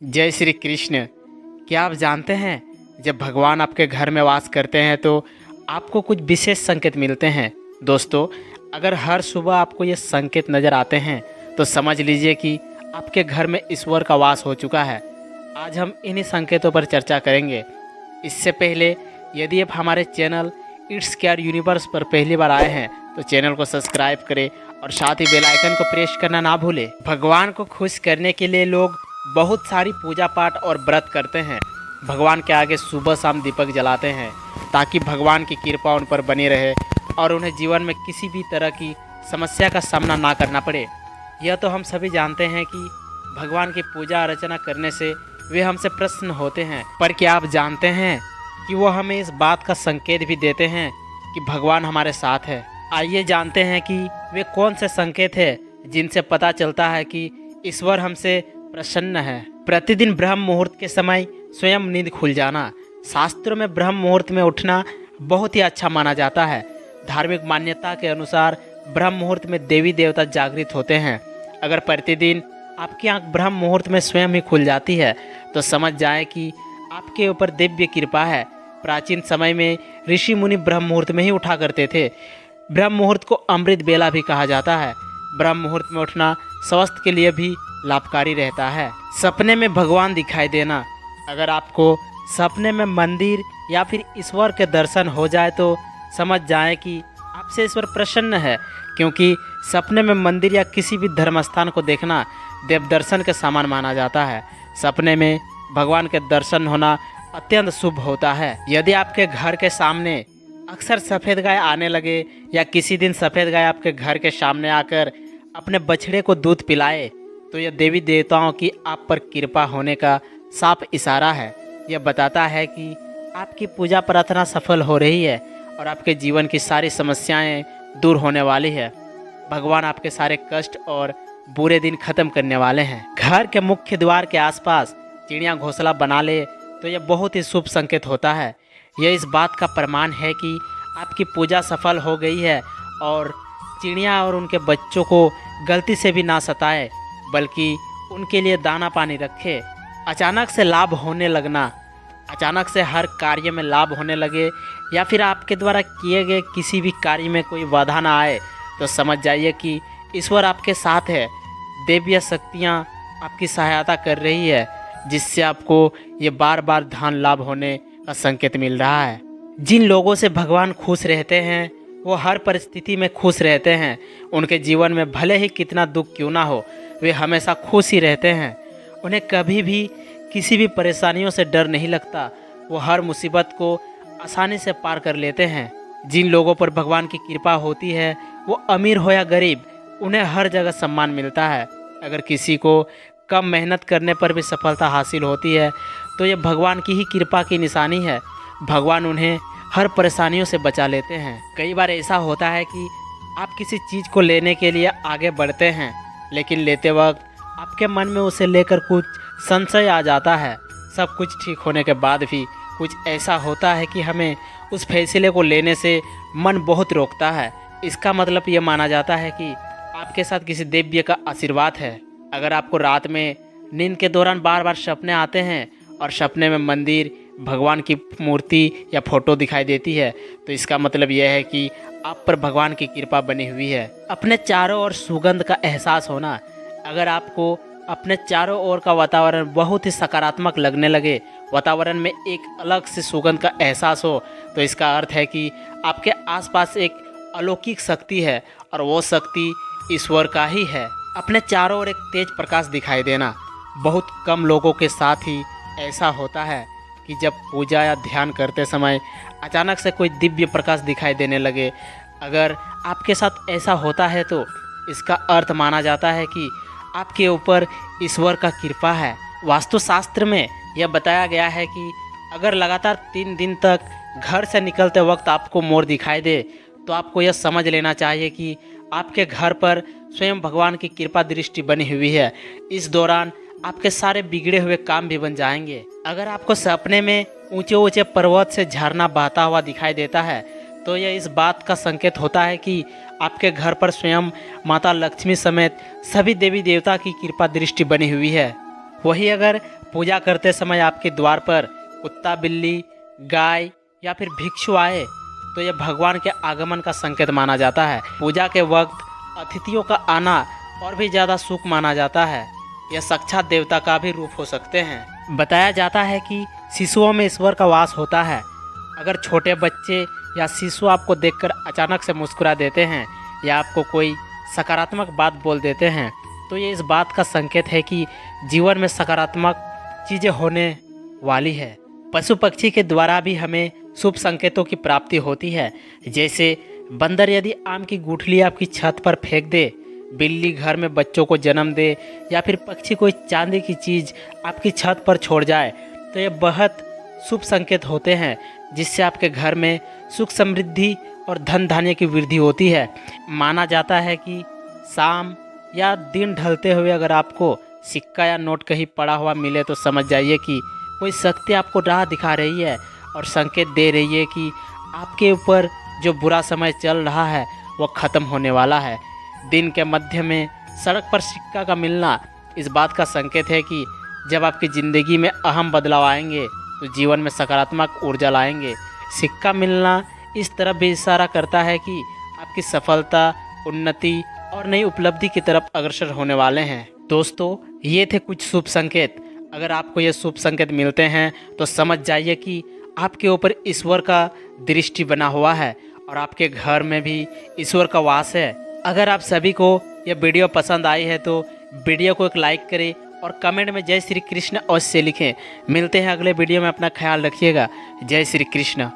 जय श्री कृष्ण। क्या आप जानते हैं जब भगवान आपके घर में वास करते हैं तो आपको कुछ विशेष संकेत मिलते हैं। दोस्तों, अगर हर सुबह आपको ये संकेत नज़र आते हैं तो समझ लीजिए कि आपके घर में ईश्वर का वास हो चुका है। आज हम इन्हीं संकेतों पर चर्चा करेंगे। इससे पहले यदि आप हमारे चैनल इट्स केयर यूनिवर्स पर पहली बार आए हैं तो चैनल को सब्सक्राइब करें और साथ ही बेल आइकन को प्रेस करना ना भूलें। भगवान को खुश करने के लिए लोग बहुत सारी पूजा पाठ और व्रत करते हैं। भगवान के आगे सुबह शाम दीपक जलाते हैं ताकि भगवान की कृपा उन पर बनी रहे और उन्हें जीवन में किसी भी तरह की समस्या का सामना ना करना पड़े। यह तो हम सभी जानते हैं कि भगवान की पूजा अर्चना करने से वे हमसे प्रसन्न होते हैं, पर क्या आप जानते हैं कि वो हमें इस बात का संकेत भी देते हैं कि भगवान हमारे साथ है। आइए जानते हैं कि वे कौन से संकेत हैं जिनसे पता चलता है कि ईश्वर हमसे प्रसन्न है। प्रतिदिन ब्रह्म मुहूर्त के समय स्वयं नींद खुल जाना। शास्त्रों में ब्रह्म मुहूर्त में उठना बहुत ही अच्छा माना जाता है। धार्मिक मान्यता के अनुसार ब्रह्म मुहूर्त में देवी देवता जागृत होते हैं। अगर प्रतिदिन आपकी आंख ब्रह्म मुहूर्त में स्वयं ही खुल जाती है तो समझ जाएं कि आपके ऊपर दिव्य कृपा है। प्राचीन समय में ऋषि मुनि ब्रह्म मुहूर्त में ही उठा करते थे। ब्रह्म मुहूर्त को अमृत बेला भी कहा जाता है। ब्रह्म मुहूर्त में उठना स्वास्थ्य के लिए भी लाभकारी रहता है। सपने में भगवान दिखाई देना। अगर आपको सपने में मंदिर या फिर ईश्वर के दर्शन हो जाए तो समझ जाएं कि आपसे ईश्वर प्रसन्न है, क्योंकि सपने में मंदिर या किसी भी धर्म स्थान को देखना देव दर्शन के समान माना जाता है। सपने में भगवान के दर्शन होना अत्यंत शुभ होता है। यदि आपके घर के सामने अक्सर सफ़ेद गाय आने लगे या किसी दिन सफ़ेद गाय आपके घर के सामने आकर अपने बछड़े को दूध पिलाए तो यह देवी देवताओं की आप पर कृपा होने का साफ इशारा है। यह बताता है कि आपकी पूजा प्रार्थना सफल हो रही है और आपके जीवन की सारी समस्याएं दूर होने वाली है। भगवान आपके सारे कष्ट और बुरे दिन खत्म करने वाले हैं। घर के मुख्य द्वार के आसपास चिड़िया घोंसला बना ले तो यह बहुत ही शुभ संकेत होता है। यह इस बात का प्रमाण है कि आपकी पूजा सफल हो गई है और चिड़िया और उनके बच्चों को गलती से भी ना सताए, बल्कि उनके लिए दाना पानी रखे। अचानक से लाभ होने लगना। अचानक से हर कार्य में लाभ होने लगे या फिर आपके द्वारा किए गए किसी भी कार्य में कोई बाधा ना आए तो समझ जाइए कि ईश्वर आपके साथ है। देवीय शक्तियाँ आपकी सहायता कर रही है, जिससे आपको ये बार बार धन लाभ होने का संकेत मिल रहा है। जिन लोगों से भगवान खुश रहते हैं वो हर परिस्थिति में खुश रहते हैं। उनके जीवन में भले ही कितना दुख क्यों ना हो, वे हमेशा खुश ही रहते हैं। उन्हें कभी भी किसी भी परेशानियों से डर नहीं लगता। वो हर मुसीबत को आसानी से पार कर लेते हैं। जिन लोगों पर भगवान की कृपा होती है वो अमीर हो या गरीब, उन्हें हर जगह सम्मान मिलता है। अगर किसी को कम मेहनत करने पर भी सफलता हासिल होती है तो ये भगवान की ही कृपा की निशानी है। भगवान उन्हें हर परेशानियों से बचा लेते हैं। कई बार ऐसा होता है कि आप किसी चीज़ को लेने के लिए आगे बढ़ते हैं, लेकिन लेते वक्त आपके मन में उसे लेकर कुछ संशय आ जाता है। सब कुछ ठीक होने के बाद भी कुछ ऐसा होता है कि हमें उस फैसले को लेने से मन बहुत रोकता है। इसका मतलब ये माना जाता है कि आपके साथ किसी देव्य का आशीर्वाद है। अगर आपको रात में नींद के दौरान बार बार सपने आते हैं और सपने में मंदिर, भगवान की मूर्ति या फोटो दिखाई देती है तो इसका मतलब यह है कि आप पर भगवान की कृपा बनी हुई है। अपने चारों ओर सुगंध का एहसास होना। अगर आपको अपने चारों ओर का वातावरण बहुत ही सकारात्मक लगने लगे, वातावरण में एक अलग से सुगंध का एहसास हो, तो इसका अर्थ है कि आपके आसपास एक अलौकिक शक्ति है और वो शक्ति ईश्वर का ही है। अपने चारों ओर एक तेज प्रकाश दिखाई देना। बहुत कम लोगों के साथ ही ऐसा होता है कि जब पूजा या ध्यान करते समय अचानक से कोई दिव्य प्रकाश दिखाई देने लगे। अगर आपके साथ ऐसा होता है तो इसका अर्थ माना जाता है कि आपके ऊपर ईश्वर का कृपा है। वास्तुशास्त्र में यह बताया गया है कि अगर लगातार 3 दिन तक घर से निकलते वक्त आपको मोर दिखाई दे तो आपको यह समझ लेना चाहिए कि आपके घर पर स्वयं भगवान की कृपा दृष्टि बनी हुई है। इस दौरान आपके सारे बिगड़े हुए काम भी बन जाएंगे। अगर आपको सपने में ऊंचे ऊंचे पर्वत से झरना बहता हुआ दिखाई देता है तो यह इस बात का संकेत होता है कि आपके घर पर स्वयं माता लक्ष्मी समेत सभी देवी देवता की कृपा दृष्टि बनी हुई है। वही अगर पूजा करते समय आपके द्वार पर कुत्ता, बिल्ली, गाय या फिर भिक्षु आए तो यह भगवान के आगमन का संकेत माना जाता है। पूजा के वक्त अतिथियों का आना और भी ज़्यादा शुभ माना जाता है। यह साक्षात देवता का भी रूप हो सकते हैं। बताया जाता है कि शिशुओं में ईश्वर का वास होता है। अगर छोटे बच्चे या शिशु आपको देखकर अचानक से मुस्कुरा देते हैं या आपको कोई सकारात्मक बात बोल देते हैं तो ये इस बात का संकेत है कि जीवन में सकारात्मक चीज़ें होने वाली है। पशु पक्षी के द्वारा भी हमें शुभ संकेतों की प्राप्ति होती है। जैसे बंदर यदि आम की गुठली आपकी छत पर फेंक दे, बिल्ली घर में बच्चों को जन्म दे या फिर पक्षी कोई चांदी की चीज़ आपकी छत पर छोड़ जाए तो ये बहुत शुभ संकेत होते हैं, जिससे आपके घर में सुख समृद्धि और धन धान्य की वृद्धि होती है। माना जाता है कि शाम या दिन ढलते हुए अगर आपको सिक्का या नोट कहीं पड़ा हुआ मिले तो समझ जाइए कि कोई शक्ति आपको राह दिखा रही है और संकेत दे रही है कि आपके ऊपर जो बुरा समय चल रहा है वो ख़त्म होने वाला है। दिन के मध्य में सड़क पर सिक्का का मिलना इस बात का संकेत है कि जब आपकी ज़िंदगी में अहम बदलाव आएंगे तो जीवन में सकारात्मक ऊर्जा लाएंगे। सिक्का मिलना इस तरफ भी इशारा करता है कि आपकी सफलता, उन्नति और नई उपलब्धि की तरफ अग्रसर होने वाले हैं। दोस्तों, ये थे कुछ शुभ संकेत। अगर आपको ये शुभ संकेत मिलते हैं तो समझ जाइए कि आपके ऊपर ईश्वर का दृष्टि बना हुआ है और आपके घर में भी ईश्वर का वास है। अगर आप सभी को यह वीडियो पसंद आई है तो वीडियो को एक लाइक करें और कमेंट में जय श्री कृष्ण अवश्य लिखें। मिलते हैं अगले वीडियो में। अपना ख्याल रखिएगा। जय श्री कृष्ण।